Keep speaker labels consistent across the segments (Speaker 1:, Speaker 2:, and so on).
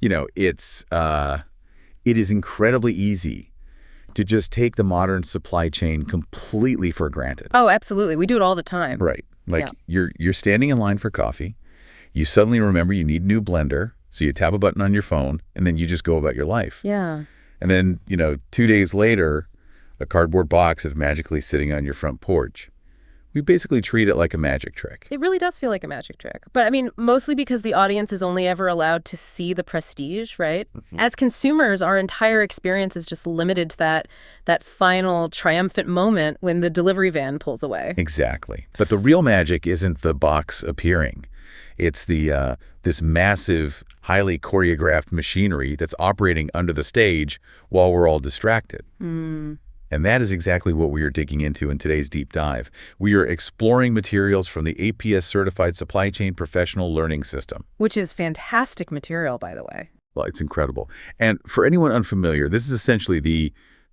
Speaker 1: it is incredibly easy to just take the modern supply chain completely for granted.
Speaker 2: Oh, absolutely. We do it all the time.
Speaker 1: Right. Like you're standing in line for coffee. You suddenly remember you need a new blender. So you tap a button on your phone and then you just go about your life.
Speaker 2: Yeah.
Speaker 1: And then, 2 days later, a cardboard box is magically sitting on your front porch. We basically treat it like a magic trick.
Speaker 2: It really does feel like a magic trick. But I mean, mostly because the audience is only ever allowed to see the prestige, right? As consumers, our entire experience is just limited to that final triumphant moment when the delivery van pulls away.
Speaker 1: Exactly. But the real magic isn't the box appearing. It's this massive, highly choreographed machinery that's operating under the stage while we're all distracted. And that is exactly what we are digging into in today's deep dive. We are exploring materials from the APICS Certified Supply Chain Professional Learning System.
Speaker 2: Which is fantastic material, by the way.
Speaker 1: Well, it's incredible. And for anyone unfamiliar, this is essentially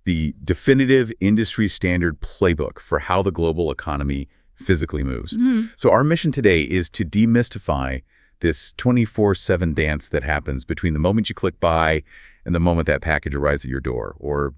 Speaker 1: the definitive industry standard playbook for how the global economy physically moves. So our mission today is to demystify this 24/7 dance that happens between the moment you click buy and the moment that package arrives at your door, or,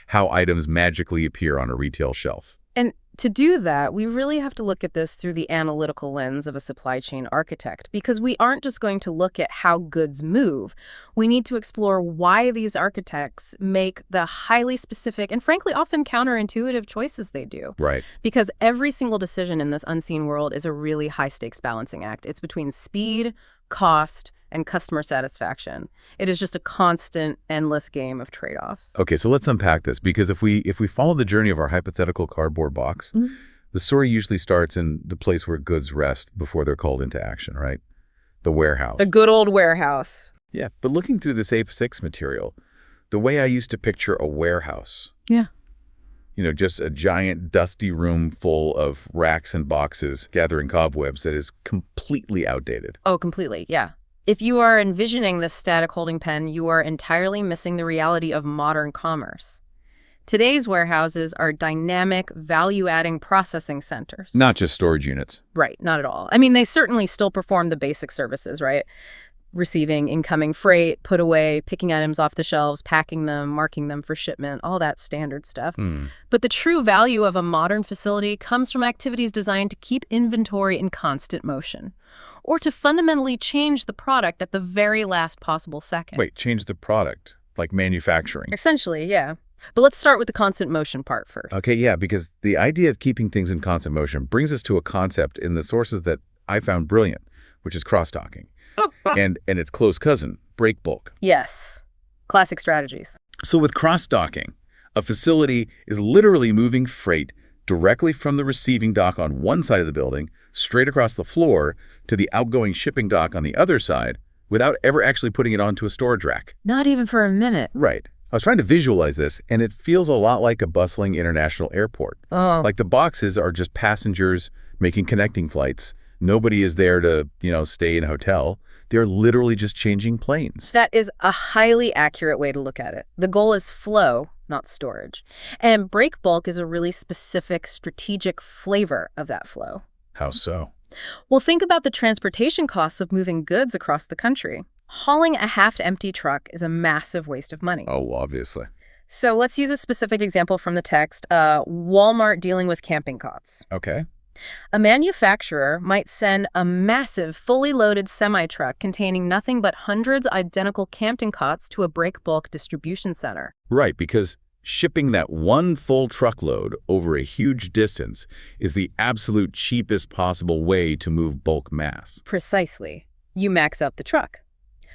Speaker 1: how items magically appear on a retail shelf.
Speaker 2: And to do that, we really have to look at this through the analytical lens of a supply chain architect, because we aren't just going to look at how goods move. We need to explore why these architects make the highly specific and frankly often counterintuitive choices they do.
Speaker 1: Right.
Speaker 2: Because every single decision in this unseen world is a really high-stakes balancing act. It's between speed, cost, and customer satisfaction. It is just a constant, endless game of trade-offs.
Speaker 1: Okay, so let's unpack this, because if we follow the journey of our hypothetical cardboard box, the story usually starts in the place where goods rest before they're called into action, right? The warehouse.
Speaker 2: The good old warehouse.
Speaker 1: Yeah, but looking through this APICS material, the way I used to picture a warehouse.
Speaker 2: Yeah.
Speaker 1: Just a giant dusty room full of racks and boxes gathering cobwebs, that is completely outdated.
Speaker 2: Oh, completely, yeah. If you are envisioning this static holding pen, you are entirely missing the reality of modern commerce. Today's warehouses are dynamic, value-adding processing centers.
Speaker 1: Not just storage units.
Speaker 2: Right, not at all. I mean, they certainly still perform the basic services, right? Receiving incoming freight, put away, picking items off the shelves, packing them, marking them for shipment, all that standard stuff. But the true value of a modern facility comes from activities designed to keep inventory in constant motion, or to fundamentally change the product at the very last possible second.
Speaker 1: Wait, change the product, like manufacturing?
Speaker 2: Essentially, yeah. But let's start with the constant motion part first.
Speaker 1: Okay, yeah, because the idea of keeping things in constant motion brings us to a concept in the sources that I found brilliant, which is cross-docking. and its close cousin, break bulk.
Speaker 2: Yes. Classic strategies.
Speaker 1: So with cross-docking, a facility is literally moving freight directly from the receiving dock on one side of the building straight across the floor to the outgoing shipping dock on the other side without ever actually putting it onto a storage rack.
Speaker 2: Not even for a minute.
Speaker 1: Right. I was trying to visualize this, and it feels a lot like a bustling international airport.
Speaker 2: Oh.
Speaker 1: Like the boxes are just passengers making connecting flights. Nobody is there to, stay in a hotel. They're literally just changing planes.
Speaker 2: That is a highly accurate way to look at it. The goal is flow, not storage. And break bulk is a really specific, strategic flavor of that flow.
Speaker 1: How so?
Speaker 2: Well, think about the transportation costs of moving goods across the country. Hauling a half-empty truck is a massive waste of money.
Speaker 1: Oh, obviously.
Speaker 2: So let's use a specific example from the text, Walmart dealing with camping cots.
Speaker 1: Okay.
Speaker 2: A manufacturer might send a massive, fully loaded semi-truck containing nothing but hundreds of identical camping cots to a break bulk distribution center.
Speaker 1: Right, because shipping that one full truckload over a huge distance is the absolute cheapest possible way to move bulk mass.
Speaker 2: Precisely. You max out the truck.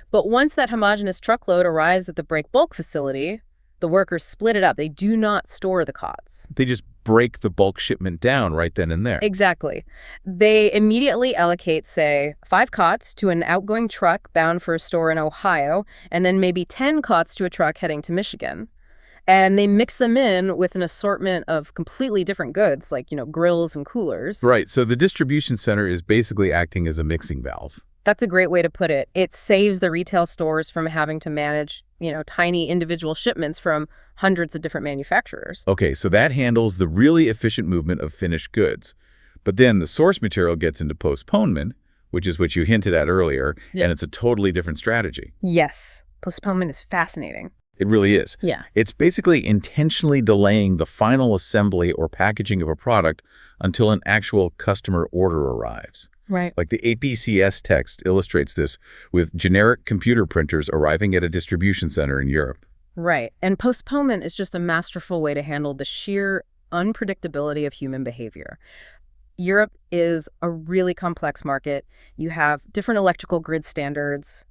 Speaker 2: But once that homogeneous truckload arrives at the break bulk facility, the workers split it up. They do not store the cots.
Speaker 1: They just break the bulk shipment down right then and there.
Speaker 2: Exactly. They immediately allocate, say, 5 cots to an outgoing truck bound for a store in Ohio, and then maybe 10 cots to a truck heading to Michigan. And they mix them in with an assortment of completely different goods, like, grills and coolers.
Speaker 1: Right. So the distribution center is basically acting as a mixing valve.
Speaker 2: That's a great way to put it. It saves the retail stores from having to manage, tiny individual shipments from hundreds of different manufacturers.
Speaker 1: Okay, so that handles the really efficient movement of finished goods. But then the source material gets into postponement, which is what you hinted at earlier,
Speaker 2: Yeah.
Speaker 1: and it's a totally different strategy.
Speaker 2: Yes. Postponement is fascinating.
Speaker 1: It really is.
Speaker 2: Yeah.
Speaker 1: It's basically intentionally delaying the final assembly or packaging of a product until an actual customer order arrives.
Speaker 2: Right.
Speaker 1: Like the APICS text illustrates this with generic computer printers arriving at a distribution center in Europe.
Speaker 2: Right. And postponement is just a masterful way to handle the sheer unpredictability of human behavior. Europe is a really complex market. You have different electrical grid standards.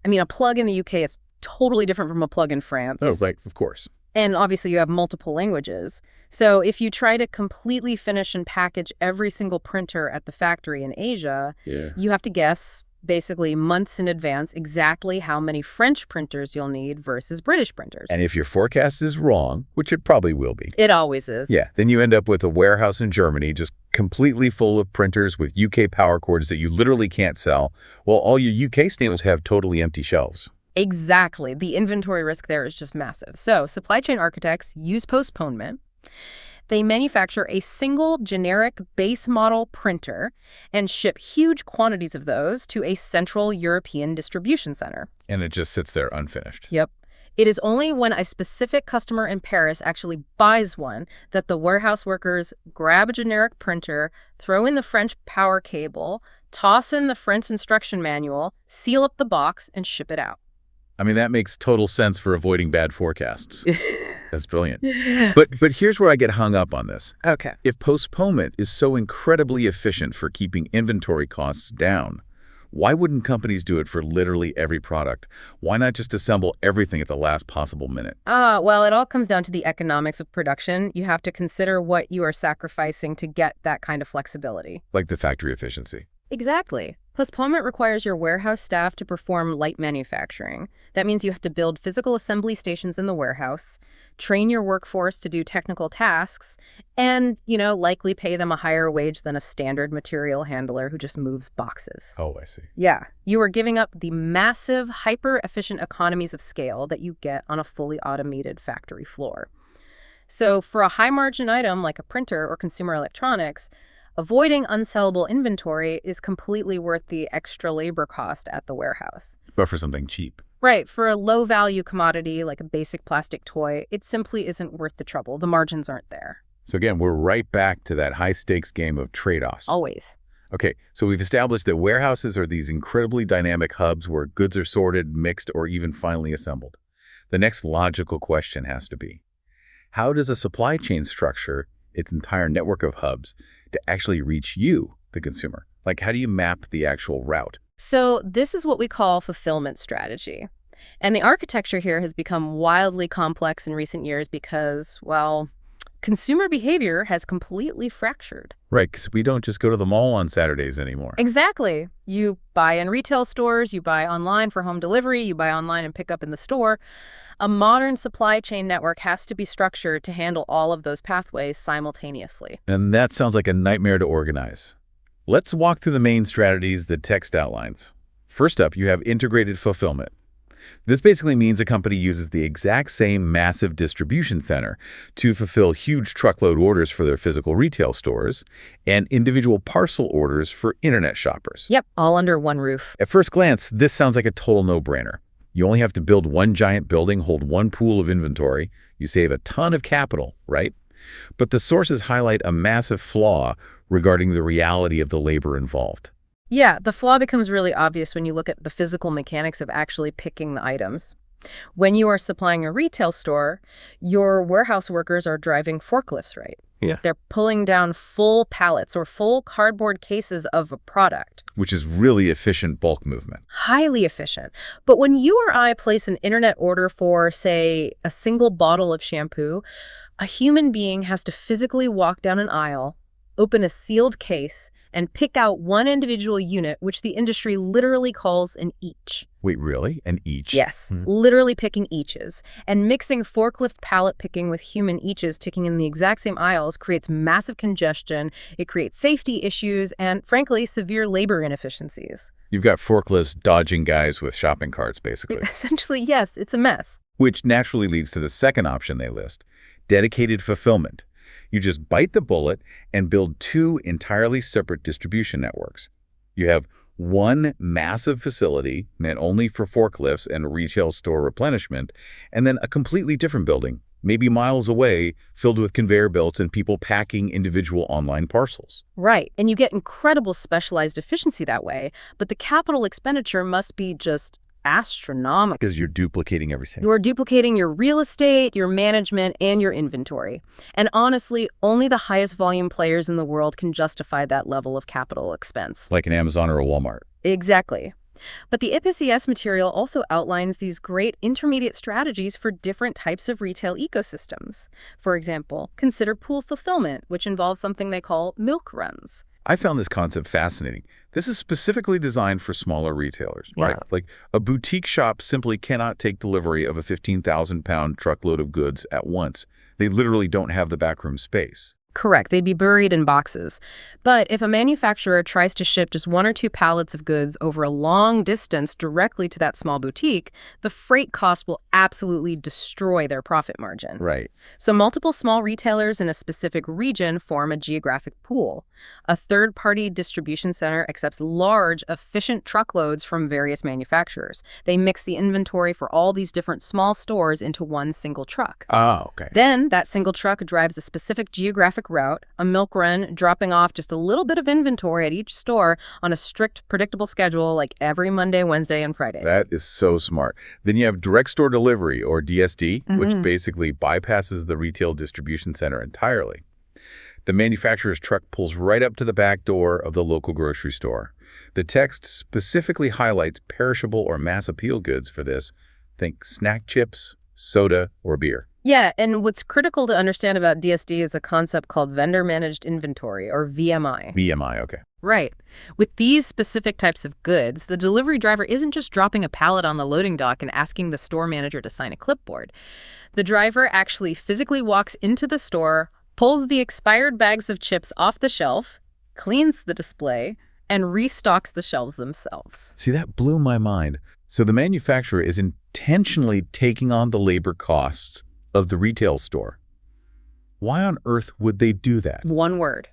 Speaker 2: I mean, a plug in the UK is totally different from a plug in France.
Speaker 1: Oh, right, of course.
Speaker 2: And obviously you have multiple languages. So if you try to completely finish and package every single printer at the factory in Asia, you have to guess basically months in advance exactly how many French printers you'll need versus British printers.
Speaker 1: And if your forecast is wrong, which it probably will be.
Speaker 2: It always is.
Speaker 1: Yeah, then you end up with a warehouse in Germany just completely full of printers with UK power cords that you literally can't sell, while all your UK staples have totally empty shelves.
Speaker 2: Exactly. The inventory risk there is just massive. So supply chain architects use postponement. They manufacture a single generic base model printer and ship huge quantities of those to a central European distribution center.
Speaker 1: And it just sits there unfinished.
Speaker 2: Yep. It is only when a specific customer in Paris actually buys one that the warehouse workers grab a generic printer, throw in the French power cable, toss in the French instruction manual, seal up the box, and ship it out.
Speaker 1: I mean, that makes total sense for avoiding bad forecasts. That's brilliant. But here's where I get hung up on this.
Speaker 2: Okay.
Speaker 1: If postponement is so incredibly efficient for keeping inventory costs down, why wouldn't companies do it for literally every product? Why not just assemble everything at the last possible minute?
Speaker 2: Well, it all comes down to the economics of production. You have to consider what you are sacrificing to get that kind of flexibility.
Speaker 1: Like the factory efficiency.
Speaker 2: Exactly. Postponement requires your warehouse staff to perform light manufacturing. That means you have to build physical assembly stations in the warehouse, train your workforce to do technical tasks, and, likely pay them a higher wage than a standard material handler who just moves boxes.
Speaker 1: Oh, I see.
Speaker 2: Yeah. You are giving up the massive, hyper-efficient economies of scale that you get on a fully automated factory floor. So for a high-margin item like a printer or consumer electronics, avoiding unsellable inventory is completely worth the extra labor cost at the warehouse.
Speaker 1: But for something cheap.
Speaker 2: Right. For a low-value commodity like a basic plastic toy, it simply isn't worth the trouble. The margins aren't there.
Speaker 1: So again, we're right back to that high-stakes game of trade-offs.
Speaker 2: Always.
Speaker 1: Okay, so we've established that warehouses are these incredibly dynamic hubs where goods are sorted, mixed, or even finally assembled. The next logical question has to be, how does a supply chain structure its entire network of hubs to actually reach you, the consumer? Like, how do you map the actual route?
Speaker 2: So this is what we call fulfillment strategy. And the architecture here has become wildly complex in recent years because, well, consumer behavior has completely fractured.
Speaker 1: Right, because we don't just go to the mall on Saturdays anymore.
Speaker 2: Exactly. You buy in retail stores, you buy online for home delivery, you buy online and pick up in the store. A modern supply chain network has to be structured to handle all of those pathways simultaneously.
Speaker 1: And that sounds like a nightmare to organize. Let's walk through the main strategies the text outlines. First up, you have integrated fulfillment. This basically means a company uses the exact same massive distribution center to fulfill huge truckload orders for their physical retail stores and individual parcel orders for internet shoppers.
Speaker 2: Yep, all under one roof.
Speaker 1: At first glance, this sounds like a total no-brainer. You only have to build one giant building, hold one pool of inventory. You save a ton of capital, right? But the sources highlight a massive flaw regarding the reality of the labor involved.
Speaker 2: Yeah, the flaw becomes really obvious when you look at the physical mechanics of actually picking the items. When you are supplying a retail store, your warehouse workers are driving forklifts, right?
Speaker 1: Yeah.
Speaker 2: They're pulling down full pallets or full cardboard cases of a product.
Speaker 1: Which is really efficient bulk movement.
Speaker 2: Highly efficient. But when you or I place an internet order for, say, a single bottle of shampoo, a human being has to physically walk down an aisle, open a sealed case, and pick out one individual unit, which the industry literally calls an each.
Speaker 1: Wait, really? An each?
Speaker 2: Yes, literally picking eaches. And mixing forklift pallet picking with human eaches ticking in the exact same aisles creates massive congestion, it creates safety issues, and frankly, severe labor inefficiencies.
Speaker 1: You've got forklifts dodging guys with shopping carts, basically.
Speaker 2: Essentially, yes, it's a mess.
Speaker 1: Which naturally leads to the second option they list, dedicated fulfillment. You just bite the bullet and build two entirely separate distribution networks. You have One massive facility meant only for forklifts and retail store replenishment, and then a completely different building, maybe miles away, filled with conveyor belts and people packing individual online parcels.
Speaker 2: Right, and you get incredible specialized efficiency that way, but the capital expenditure must be just astronomical.
Speaker 1: Because you're duplicating everything.
Speaker 2: You're duplicating your real estate, your management, and your inventory. And honestly, only the highest volume players in the world can justify that level of capital expense.
Speaker 1: Like an Amazon or a Walmart.
Speaker 2: Exactly. But the APICS material also outlines these great intermediate strategies for different types of retail ecosystems. For example, consider pool fulfillment, which involves something they call milk runs.
Speaker 1: I found this concept fascinating. This is specifically designed for smaller retailers, right? Like a boutique shop simply cannot take delivery of a 15,000-pound truckload of goods at once. They literally don't have the backroom space.
Speaker 2: Correct. They'd be buried in boxes. But if a manufacturer tries to ship just 1 or 2 pallets of goods over a long distance directly to that small boutique, the freight cost will absolutely destroy their profit margin.
Speaker 1: Right.
Speaker 2: So multiple small retailers in a specific region form a geographic pool. A third-party distribution center accepts large, efficient truckloads from various manufacturers. They mix the inventory for all these different small stores into one single truck.
Speaker 1: Oh, okay.
Speaker 2: Then that single truck drives a specific geographic route, a milk run, dropping off just a little bit of inventory at each store on a strict, predictable schedule like every Monday, Wednesday, and Friday.
Speaker 1: That is so smart. Then you have direct store delivery, or DSD, which basically bypasses the retail distribution center entirely. The manufacturer's truck pulls right up to the back door of the local grocery store. The text specifically highlights perishable or mass appeal goods for this. Think snack chips, soda, or beer.
Speaker 2: Yeah, and what's critical to understand about DSD is a concept called vendor managed inventory, or VMI.
Speaker 1: VMI, okay.
Speaker 2: Right. With these specific types of goods, the delivery driver isn't just dropping a pallet on the loading dock and asking the store manager to sign a clipboard. The driver actually physically walks into the store, pulls the expired bags of chips off the shelf, cleans the display, and restocks the shelves themselves.
Speaker 1: See, that blew my mind. So the manufacturer is intentionally taking on the labor costs of the retail store. Why on earth would they do that?
Speaker 2: One word: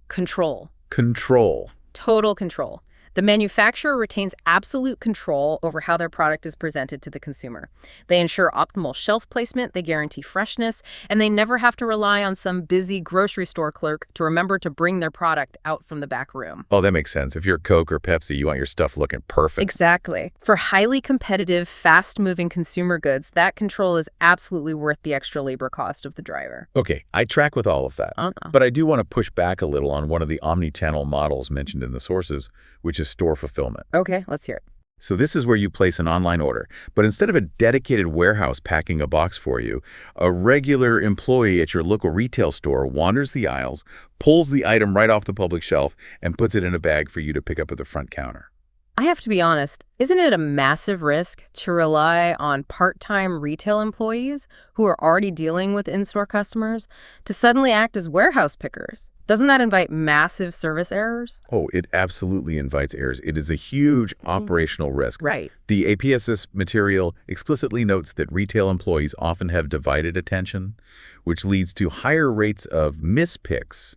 Speaker 2: control.
Speaker 1: Control.
Speaker 2: Total control. The manufacturer retains absolute control over how their product is presented to the consumer. They ensure optimal shelf placement, they guarantee freshness, and they never have to rely on some busy grocery store clerk to remember to bring their product out from the back room.
Speaker 1: Oh, that makes sense. If you're Coke or Pepsi, you want your stuff looking perfect.
Speaker 2: Exactly. For highly competitive, fast-moving consumer goods, that control is absolutely worth the extra labor cost of the driver.
Speaker 1: Okay, I track with all of that. But I do want to push back a little on one of the omni-channel models mentioned in the sources, which is store fulfillment.
Speaker 2: Okay, let's hear it.
Speaker 1: So this is where you place an online order, but instead of a dedicated warehouse packing a box for you, a regular employee at your local retail store wanders the aisles, pulls the item right off the public shelf, and puts it in a bag for you to pick up at the front counter.
Speaker 2: I have to be honest, isn't it a massive risk to rely on part-time retail employees who are already dealing with in-store customers to suddenly act as warehouse pickers? Doesn't that invite massive service errors?
Speaker 1: Oh, it absolutely invites errors. It is a huge operational risk.
Speaker 2: Right.
Speaker 1: The APICS material explicitly notes that retail employees often have divided attention, which leads to higher rates of mispicks,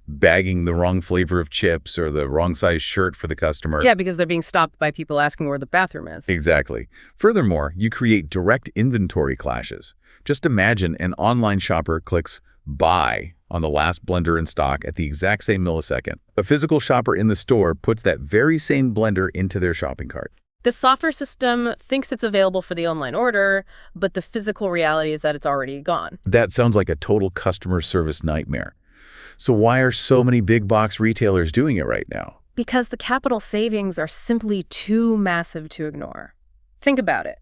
Speaker 1: bagging the wrong flavor of chips or the wrong size shirt for the customer.
Speaker 2: Yeah, because they're being stopped by people asking where the bathroom is.
Speaker 1: Exactly. Furthermore, you create direct inventory clashes. Just imagine an online shopper clicks buy on the last blender in stock at the exact same millisecond. A physical shopper in the store puts that very same blender into their shopping cart.
Speaker 2: The software system thinks it's available for the online order, but the physical reality is that it's already gone.
Speaker 1: That sounds like a total customer service nightmare. So why are so many big box retailers doing it right now?
Speaker 2: Because the capital savings are simply too massive to ignore. Think about it.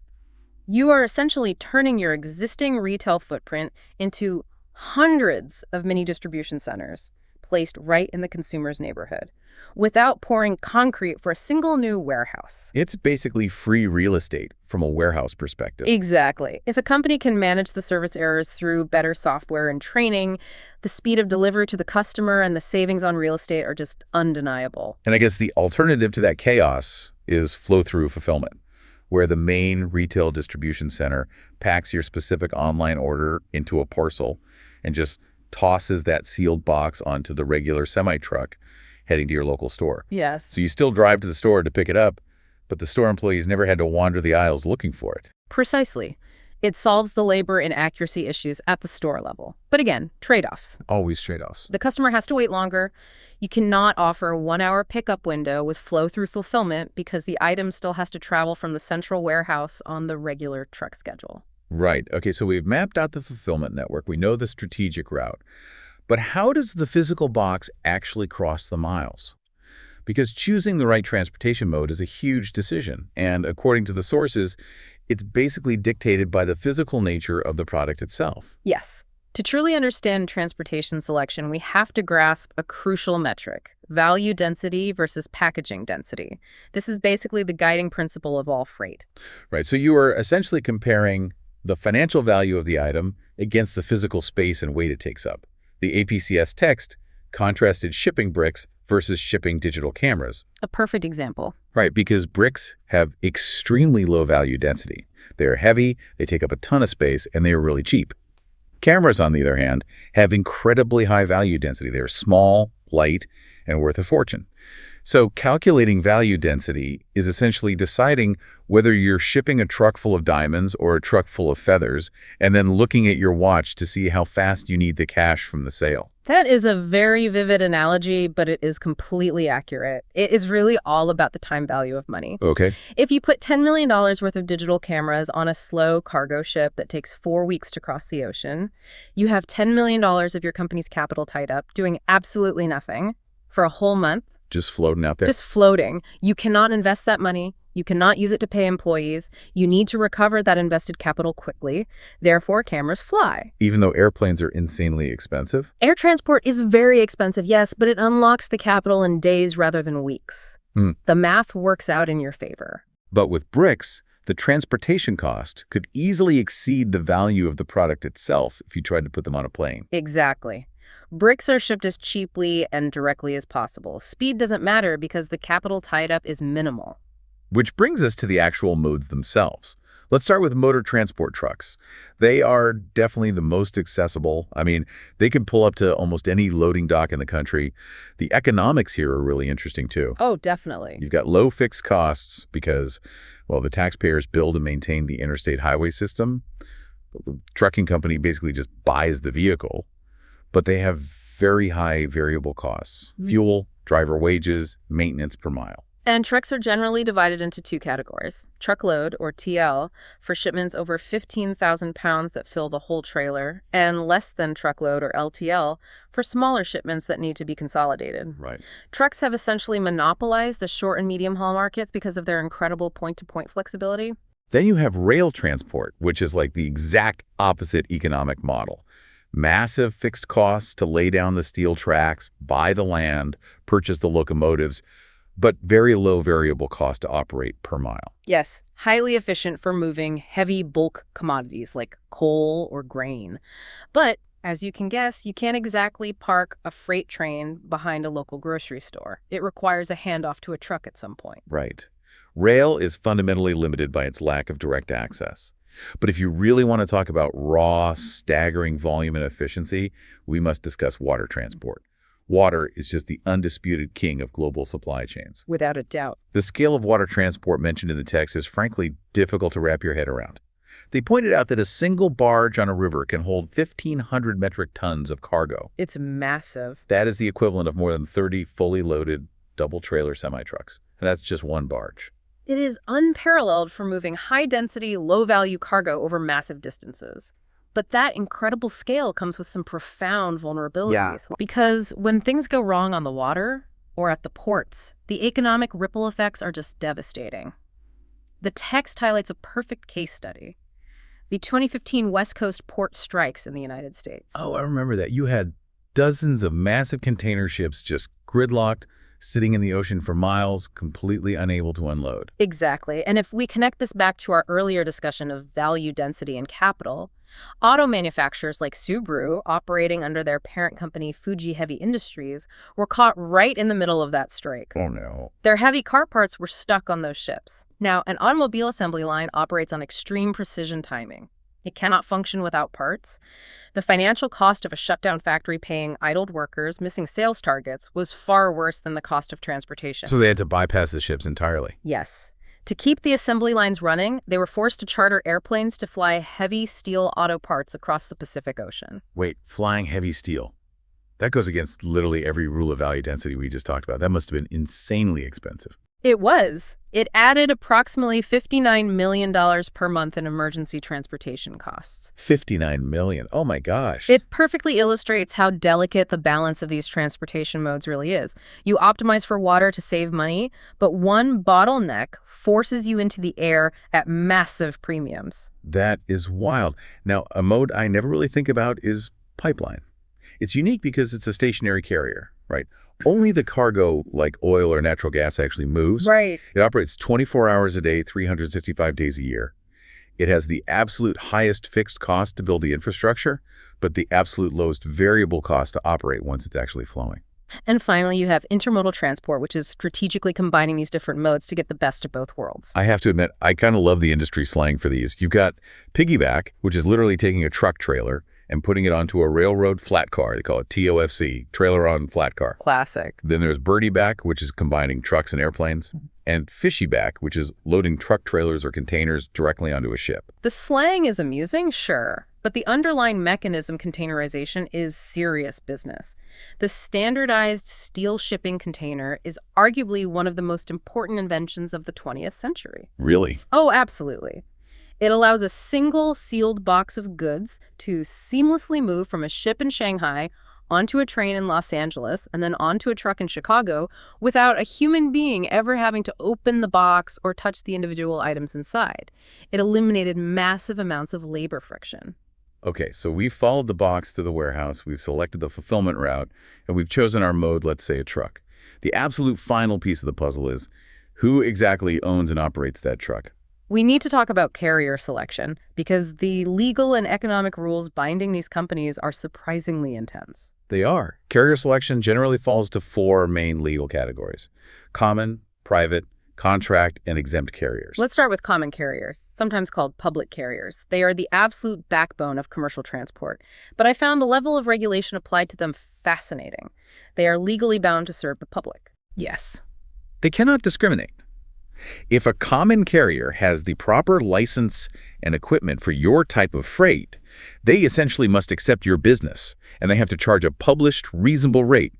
Speaker 2: You are essentially turning your existing retail footprint into hundreds of mini distribution centers placed right in the consumer's neighborhood without pouring concrete for a single new warehouse.
Speaker 1: It's basically free real estate from a warehouse perspective.
Speaker 2: Exactly. If a company can manage the service errors through better software and training, the speed of delivery to the customer and the savings on real estate are just undeniable.
Speaker 1: And I guess the alternative to that chaos is flow-through fulfillment, where the main retail distribution center packs your specific online order into a parcel and just tosses that sealed box onto the regular semi-truck, heading to your local store.
Speaker 2: Yes.
Speaker 1: So you still drive to the store to pick it up, but the store employees never had to wander the aisles looking for it.
Speaker 2: Precisely. It solves the labor and accuracy issues at the store level. But again, trade-offs.
Speaker 1: Always trade-offs.
Speaker 2: The customer has to wait longer. You cannot offer a 1-hour pickup window with flow-through fulfillment because the item still has to travel from the central warehouse on the regular truck schedule.
Speaker 1: Right. Okay, so we've mapped out the fulfillment network. We know the strategic route. But how does the physical box actually cross the miles? Because choosing the right transportation mode is a huge decision. And according to the sources, it's basically dictated by the physical nature of the product itself.
Speaker 2: Yes. To truly understand transportation selection, we have to grasp a crucial metric: value density versus packaging density. This is basically the guiding principle of all freight.
Speaker 1: Right, so you are essentially comparing the financial value of the item against the physical space and weight it takes up. The APICS text contrasted shipping bricks versus shipping digital cameras.
Speaker 2: A perfect example.
Speaker 1: Right, because bricks have extremely low value density. They're heavy, they take up a ton of space, and they are really cheap. Cameras, on the other hand, have incredibly high value density. They're small, light, and worth a fortune. So calculating value density is essentially deciding whether you're shipping a truck full of diamonds or a truck full of feathers, and then looking at your watch to see how fast you need the cash from the sale.
Speaker 2: That is a very vivid analogy, but it is completely accurate. It is really all about the time value of money.
Speaker 1: Okay.
Speaker 2: If you put $10 million worth of digital cameras on a slow cargo ship that takes 4 weeks to cross the ocean, you have $10 million of your company's capital tied up, doing absolutely nothing for a whole month.
Speaker 1: Just floating out there?
Speaker 2: Just floating. You cannot invest that money. You cannot use it to pay employees. You need to recover that invested capital quickly. Therefore, cameras fly.
Speaker 1: Even though airplanes are insanely expensive?
Speaker 2: Air transport is very expensive, yes, but it unlocks the capital in days rather than weeks. The math works out in your favor.
Speaker 1: But with bricks, the transportation cost could easily exceed the value of the product itself if you tried to put them on a plane.
Speaker 2: Exactly. Bricks are shipped as cheaply and directly as possible. Speed doesn't matter because the capital tied up is minimal.
Speaker 1: Which brings us to the actual modes themselves. Let's start with motor transport trucks. They are definitely the most accessible. I mean, they can pull up to almost any loading dock in the country. The economics here are really interesting too.
Speaker 2: Oh, definitely.
Speaker 1: You've got low fixed costs because, well, the taxpayers build and maintain the interstate highway system. The trucking company basically just buys the vehicle, but they have very high variable costs: fuel, driver wages, maintenance per mile.
Speaker 2: And trucks are generally divided into 2 categories: truckload, or TL, for shipments over 15,000 pounds that fill the whole trailer, and less than truckload, or LTL, for smaller shipments that need to be consolidated.
Speaker 1: Right.
Speaker 2: Trucks have essentially monopolized the short and medium haul markets because of their incredible point-to-point flexibility.
Speaker 1: Then you have rail transport, which is like the exact opposite economic model. Massive fixed costs to lay down the steel tracks, buy the land, purchase the locomotives, but very low variable cost to operate per mile.
Speaker 2: Yes, highly efficient for moving heavy bulk commodities like coal or grain. But, as you can guess, you can't exactly park a freight train behind a local grocery store. It requires a handoff to a truck at some point.
Speaker 1: Right. Rail is fundamentally limited by its lack of direct access. But if you really want to talk about raw, staggering volume and efficiency, we must discuss water transport. Water is just the undisputed king of global supply chains.
Speaker 2: Without a doubt.
Speaker 1: The scale of water transport mentioned in the text is frankly difficult to wrap your head around. They pointed out that a single barge on a river can hold 1,500 metric tons of cargo.
Speaker 2: It's massive.
Speaker 1: That is the equivalent of more than 30 fully loaded double-trailer semi-trucks. And that's just one barge.
Speaker 2: It is unparalleled for moving high-density, low-value cargo over massive distances. But that incredible scale comes with some profound vulnerabilities.
Speaker 3: Yeah.
Speaker 2: Because when things go wrong on the water or at the ports, the economic ripple effects are just devastating. The text highlights a perfect case study: the 2015 West Coast port strikes in the United States.
Speaker 1: Oh, I remember that. You had dozens of massive container ships just gridlocked, sitting in the ocean for miles, completely unable to unload.
Speaker 2: Exactly. And if we connect this back to our earlier discussion of value density and capital, auto manufacturers like Subaru, operating under their parent company Fuji Heavy Industries, were caught right in the middle of that strike.
Speaker 1: Oh, no.
Speaker 2: Their heavy car parts were stuck on those ships. Now, an automobile assembly line operates on extreme precision timing. It cannot function without parts. The financial cost of a shutdown factory paying idled workers, missing sales targets, was far worse than the cost of transportation.
Speaker 1: So they had to bypass the ships entirely.
Speaker 2: Yes. To keep the assembly lines running, they were forced to charter airplanes to fly heavy steel auto parts across the Pacific Ocean.
Speaker 1: Wait, flying heavy steel. That goes against literally every rule of value density we just talked about. That must have been insanely expensive.
Speaker 2: It was. It added approximately $59 million per month in emergency transportation costs.
Speaker 1: $59 million. Oh my gosh.
Speaker 2: It perfectly illustrates how delicate the balance of these transportation modes really is. You optimize for water to save money, but one bottleneck forces you into the air at massive premiums.
Speaker 1: That is wild. Now, a mode I never really think about is pipeline. It's unique because it's a stationary carrier, right? Only the cargo, like oil or natural gas, actually moves.
Speaker 2: Right.
Speaker 1: It operates 24 hours a day, 365 days a year. It has the absolute highest fixed cost to build the infrastructure, but the absolute lowest variable cost to operate once it's actually flowing.
Speaker 2: And finally, you have intermodal transport, which is strategically combining these different modes to get the best of both worlds.
Speaker 1: I have to admit, I kind of love the industry slang for these. You've got piggyback, which is literally taking a truck trailer and putting it onto a railroad flat car. They call it TOFC, trailer on flat car.
Speaker 2: Classic.
Speaker 1: Then there's birdieback, which is combining trucks and airplanes, and fishyback, which is loading truck trailers or containers directly onto a ship.
Speaker 2: The slang is amusing, sure, but the underlying mechanism, containerization, is serious business. The standardized steel shipping container is arguably one of the most important inventions of the 20th century.
Speaker 1: Really?
Speaker 2: Oh, absolutely. It allows a single sealed box of goods to seamlessly move from a ship in Shanghai onto a train in Los Angeles and then onto a truck in Chicago without a human being ever having to open the box or touch the individual items inside. It eliminated massive amounts of labor friction.
Speaker 1: Okay, so we've followed the box to the warehouse, we've selected the fulfillment route, and we've chosen our mode, let's say a truck. The absolute final piece of the puzzle is who exactly owns and operates that truck?
Speaker 2: We need to talk about carrier selection because the legal and economic rules binding these companies are surprisingly intense.
Speaker 1: They are. Carrier selection generally falls to 4 main legal categories: common, private, contract, and exempt carriers.
Speaker 2: Let's start with common carriers, sometimes called public carriers. They are the absolute backbone of commercial transport, but I found the level of regulation applied to them fascinating. They are legally bound to serve the public.
Speaker 1: Yes. They cannot discriminate. If a common carrier has the proper license and equipment for your type of freight, they essentially must accept your business, and they have to charge a published, reasonable rate.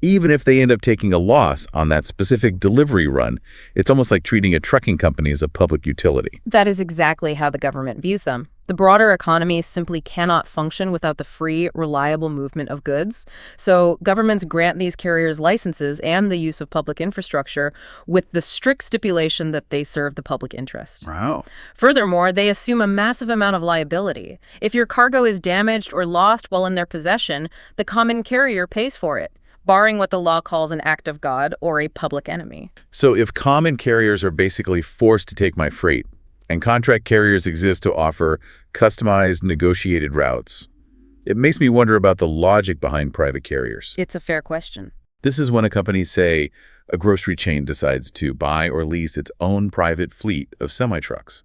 Speaker 1: Even if they end up taking a loss on that specific delivery run, it's almost like treating a trucking company as a public utility.
Speaker 2: That is exactly how the government views them. The broader economy simply cannot function without the free, reliable movement of goods. So governments grant these carriers licenses and the use of public infrastructure with the strict stipulation that they serve the public interest.
Speaker 1: Wow.
Speaker 2: Furthermore, they assume a massive amount of liability. If your cargo is damaged or lost while in their possession, the common carrier pays for it, barring what the law calls an act of God or a public enemy.
Speaker 1: So if common carriers are basically forced to take my freight, and contract carriers exist to offer customized, negotiated routes, it makes me wonder about the logic behind private carriers.
Speaker 2: It's a fair question.
Speaker 1: This is when a company, say, a grocery chain, decides to buy or lease its own private fleet of semi-trucks.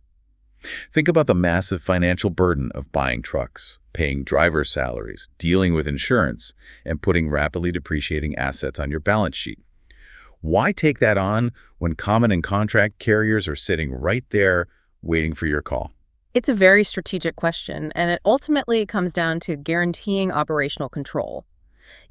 Speaker 1: Think about the massive financial burden of buying trucks, paying driver salaries, dealing with insurance, and putting rapidly depreciating assets on your balance sheet. Why take that on when common and contract carriers are sitting right there waiting for your call?
Speaker 2: It's a very strategic question, and it ultimately comes down to guaranteeing operational control.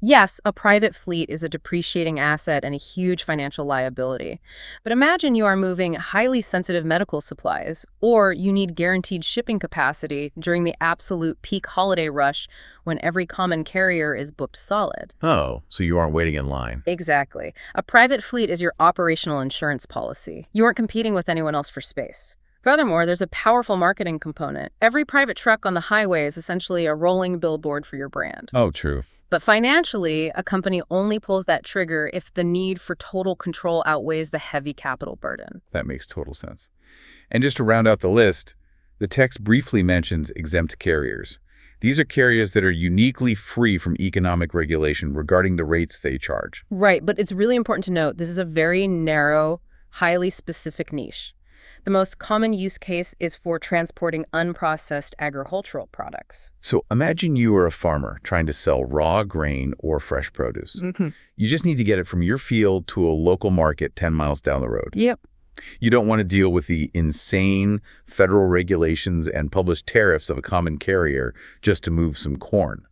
Speaker 2: Yes, a private fleet is a depreciating asset and a huge financial liability. But imagine you are moving highly sensitive medical supplies, or you need guaranteed shipping capacity during the absolute peak holiday rush when every common carrier is booked solid.
Speaker 1: Oh, so you aren't waiting in line.
Speaker 2: Exactly. A private fleet is your operational insurance policy. You aren't competing with anyone else for space. Furthermore, there's a powerful marketing component. Every private truck on the highway is essentially a rolling billboard for your brand.
Speaker 1: Oh, true.
Speaker 2: But financially, a company only pulls that trigger if the need for total control outweighs the heavy capital burden.
Speaker 1: That makes total sense. And just to round out the list, the text briefly mentions exempt carriers. These are carriers that are uniquely free from economic regulation regarding the rates they charge.
Speaker 2: Right, but it's really important to note this is a very narrow, highly specific niche. The most common use case is for transporting unprocessed agricultural products.
Speaker 1: So imagine you are a farmer trying to sell raw grain or fresh produce. You just need to get it from your field to a local market 10 miles down the road.
Speaker 2: Yep.
Speaker 1: You don't want to deal with the insane federal regulations and published tariffs of a common carrier just to move some corn.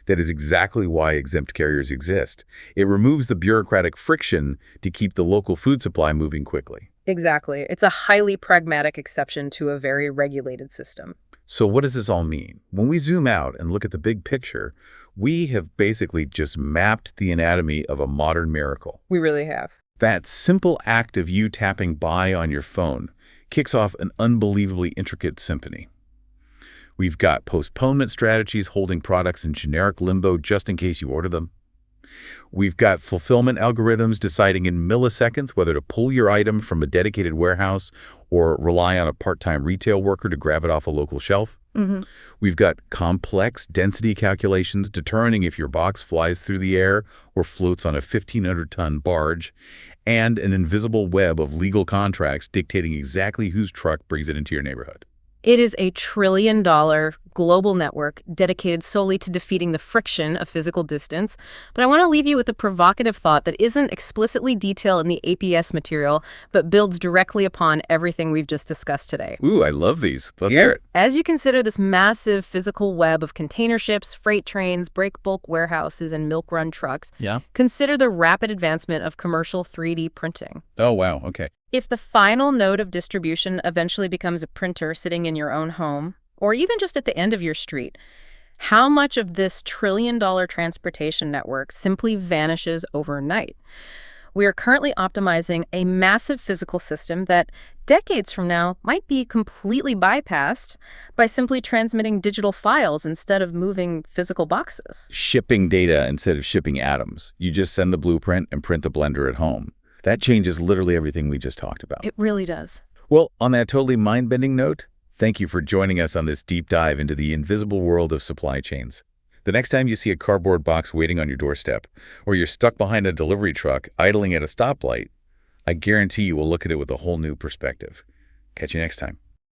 Speaker 1: That is exactly why exempt carriers exist. It removes the bureaucratic friction to keep the local food supply moving quickly.
Speaker 2: Exactly. It's a highly pragmatic exception to a very regulated system.
Speaker 1: So what does this all mean? When we zoom out and look at the big picture, we have basically just mapped the anatomy of a modern miracle.
Speaker 2: We really have.
Speaker 1: That simple act of you tapping buy on your phone kicks off an unbelievably intricate symphony. We've got postponement strategies holding products in generic limbo just in case you order them. We've got fulfillment algorithms deciding in milliseconds whether to pull your item from a dedicated warehouse or rely on a part-time retail worker to grab it off a local shelf. We've got complex density calculations determining if your box flies through the air or floats on a 1,500-ton barge, and an invisible web of legal contracts dictating exactly whose truck brings it into your neighborhood.
Speaker 2: It is a $1 trillion global network dedicated solely to defeating the friction of physical distance. But I want to leave you with a provocative thought that isn't explicitly detailed in the APICS material, but builds directly upon everything we've just discussed today.
Speaker 1: Ooh, I love these. Let's hear it.
Speaker 2: As you consider this massive physical web of container ships, freight trains, break bulk warehouses, and milk run trucks, consider the rapid advancement of commercial 3D printing.
Speaker 1: Oh, wow. Okay.
Speaker 2: If the final node of distribution eventually becomes a printer sitting in your own home, or even just at the end of your street, how much of this $1 trillion transportation network simply vanishes overnight? We are currently optimizing a massive physical system that decades from now might be completely bypassed by simply transmitting digital files instead of moving physical boxes.
Speaker 1: Shipping data instead of shipping atoms. You just send the blueprint and print the blender at home. That changes literally everything we just talked about.
Speaker 2: It really does.
Speaker 1: Well, on that totally mind-bending note, thank you for joining us on this deep dive into the invisible world of supply chains. The next time you see a cardboard box waiting on your doorstep, or you're stuck behind a delivery truck idling at a stoplight, I guarantee you will look at it with a whole new perspective. Catch you next time.